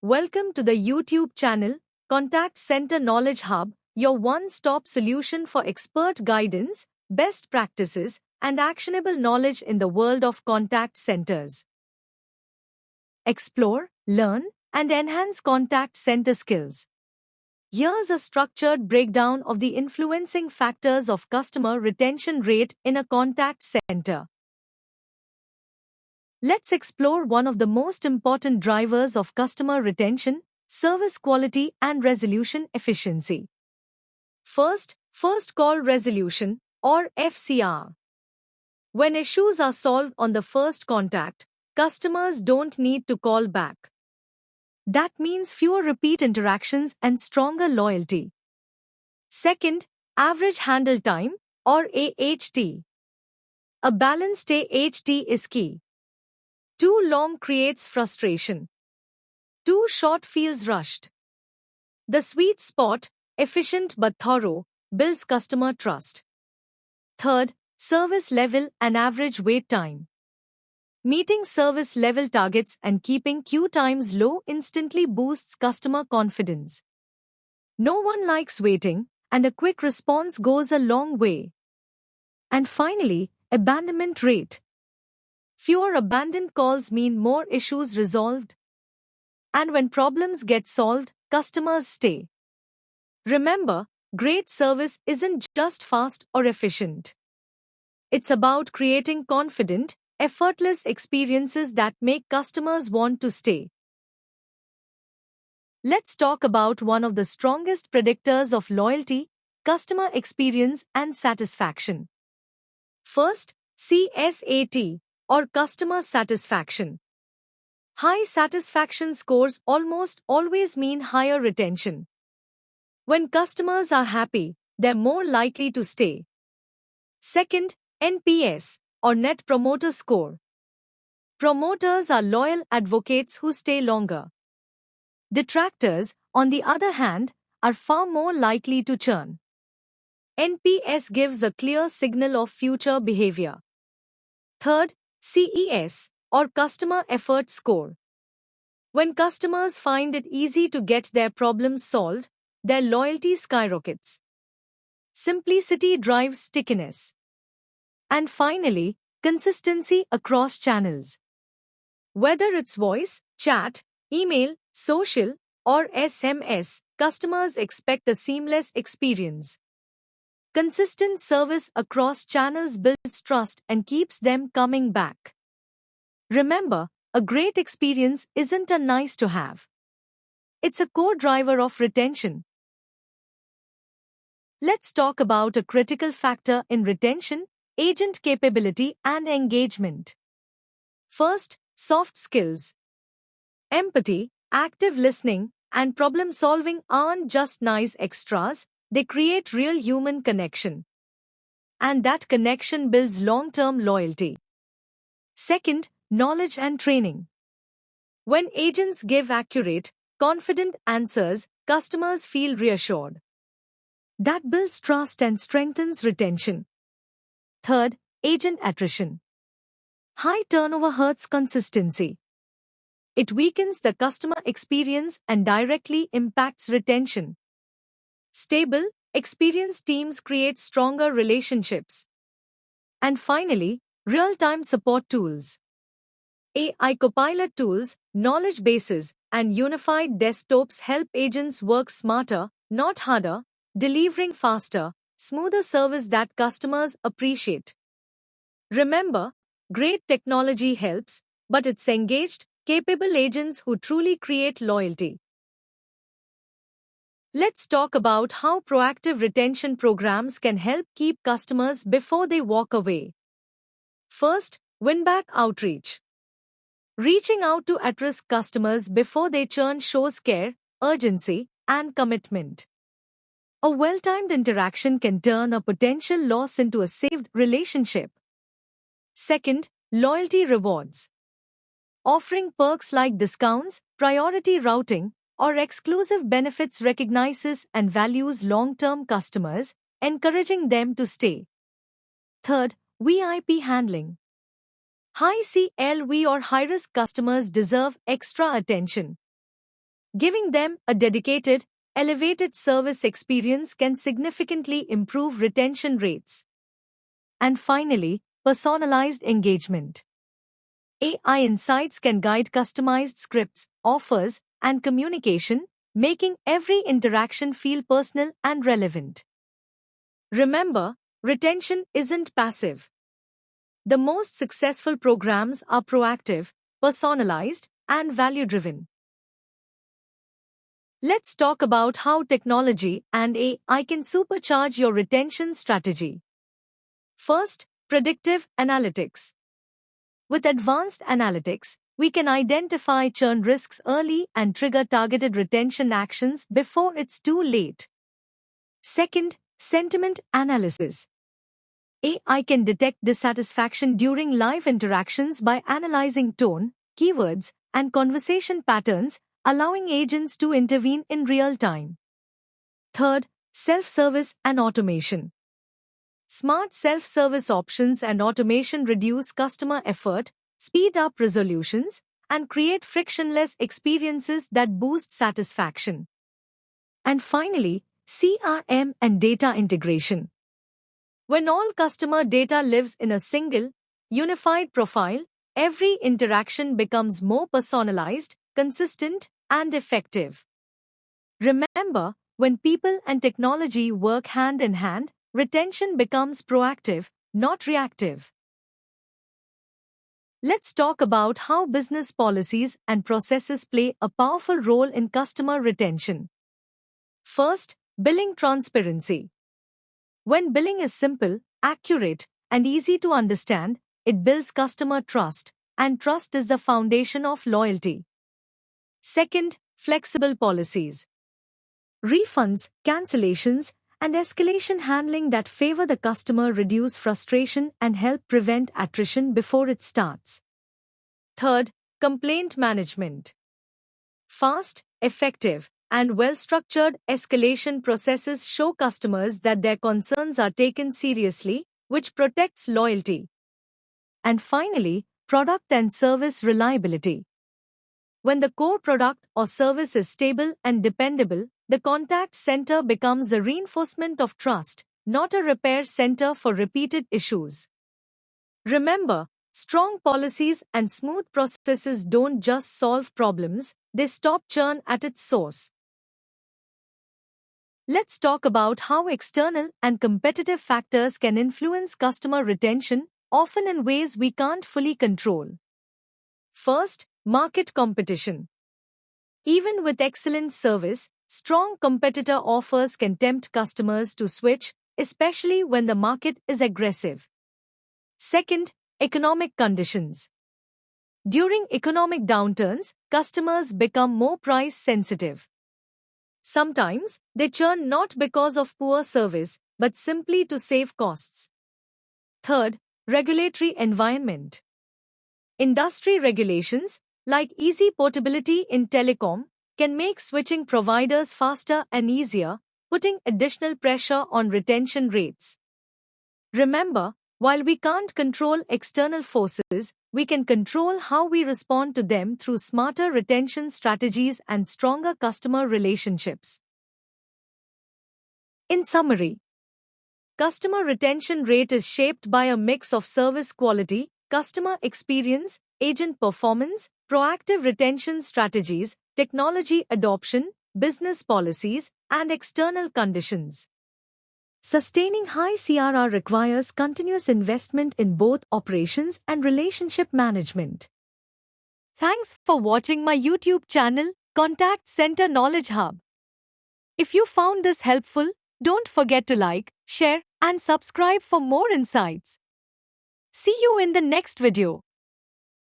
Welcome to the YouTube channel, Contact Center Knowledge Hub, your one-stop solution for expert guidance, best practices, and actionable knowledge in the world of contact centers. Explore, learn, and enhance contact center skills. Here's a structured breakdown of the influencing factors of customer retention rate in a contact center. Let's explore one of the most important drivers of customer retention: service quality and resolution efficiency. First call resolution, or FCR. When issues are solved on the first contact, customers don't need to call back. That means fewer repeat interactions and stronger loyalty. Second, average handle time, or AHT. A balanced AHT is key. Too long creates frustration. Too short feels rushed. The sweet spot, efficient but thorough, builds customer trust. Third, service level and average wait time. Meeting service level targets and keeping queue times low instantly boosts customer confidence. No one likes waiting, and a quick response goes a long way. And finally, abandonment rate. Fewer abandoned calls mean more issues resolved. And when problems get solved, customers stay. Remember, great service isn't just fast or efficient. It's about creating confident, effortless experiences that make customers want to stay. Let's talk about one of the strongest predictors of loyalty: customer experience and satisfaction. First, CSAT, or customer satisfaction. High satisfaction scores almost always mean higher retention. When customers are happy, they're more likely to stay. Second, NPS, or Net Promoter Score. Promoters are loyal advocates who stay longer. Detractors, on the other hand, are far more likely to churn. NPS gives a clear signal of future behavior. Third, CES, or Customer Effort Score. When customers find it easy to get their problems solved, their loyalty skyrockets. Simplicity drives stickiness. And finally, consistency across channels. Whether it's voice, chat, email, social, or SMS, customers expect a seamless experience. Consistent service across channels builds trust and keeps them coming back. Remember, a great experience isn't a nice to have. It's a core driver of retention. Let's talk about a critical factor in retention: agent capability and engagement. First, soft skills. Empathy, active listening, and problem solving aren't just nice extras, they create real human connection. And that connection builds long-term loyalty. Second, knowledge and training. When agents give accurate, confident answers, customers feel reassured. That builds trust and strengthens retention. Third, agent attrition. High turnover hurts consistency. It weakens the customer experience and directly impacts retention. Stable, experienced teams create stronger relationships. And finally, real-time support tools. AI copilot tools, knowledge bases, and unified desktops help agents work smarter, not harder, delivering faster, smoother service that customers appreciate. Remember, great technology helps, but it's engaged, capable agents who truly create loyalty. Let's talk about how proactive retention programs can help keep customers before they walk away. First, win-back outreach. Reaching out to at-risk customers before they churn shows care, urgency, and commitment. A well-timed interaction can turn a potential loss into a saved relationship. Second, loyalty rewards. Offering perks like discounts, priority routing, or exclusive benefits recognizes and values long-term customers, encouraging them to stay. Third, VIP handling. High CLV or high-risk customers deserve extra attention. Giving them a dedicated, elevated service experience can significantly improve retention rates. And finally, personalized engagement. AI insights can guide customized scripts, offers, and communication, making every interaction feel personal and relevant. Remember, retention isn't passive. The most successful programs are proactive, personalized, and value-driven. Let's talk about how technology and AI can supercharge your retention strategy. First, predictive analytics. With advanced analytics, we can identify churn risks early and trigger targeted retention actions before it's too late. Second, sentiment analysis. AI can detect dissatisfaction during live interactions by analyzing tone, keywords, and conversation patterns, allowing agents to intervene in real time. Third, self-service and automation. Smart self-service options and automation reduce customer effort, speed up resolutions, and create frictionless experiences that boost satisfaction. And finally, CRM and data integration. When all customer data lives in a single, unified profile, every interaction becomes more personalized, consistent, and effective. Remember, when people and technology work hand in hand, retention becomes proactive, not reactive. Let's talk about how business policies and processes play a powerful role in customer retention. First, billing transparency. When billing is simple, accurate, and easy to understand, it builds customer trust, and trust is the foundation of loyalty. Second, flexible policies. Refunds, cancellations, and escalation handling that favor the customer reduce frustration and help prevent attrition before it starts. Third, complaint management. Fast, effective, and well-structured escalation processes show customers that their concerns are taken seriously, which protects loyalty. And finally, product and service reliability. When the core product or service is stable and dependable, the contact center becomes a reinforcement of trust, not a repair center for repeated issues. Remember, strong policies and smooth processes don't just solve problems, they stop churn at its source. Let's talk about how external and competitive factors can influence customer retention, often in ways we can't fully control. First, market competition. Even with excellent service, strong competitor offers can tempt customers to switch, especially when the market is aggressive. Second, economic conditions. During economic downturns, customers become more price sensitive. Sometimes, they churn not because of poor service, but simply to save costs. Third, regulatory environment. Industry regulations, like easy portability in telecom, can make switching providers faster and easier, putting additional pressure on retention rates. Remember, while we can't control external forces, we can control how we respond to them through smarter retention strategies and stronger customer relationships. In summary, customer retention rate is shaped by a mix of service quality, customer experience, agent performance, proactive retention strategies, technology adoption, business policies, and external conditions. Sustaining high CRR requires continuous investment in both operations and relationship management. Thanks for watching my YouTube channel, Contact Center Knowledge Hub. If you found this helpful, don't forget to like, share, and subscribe for more insights. See you in the next video.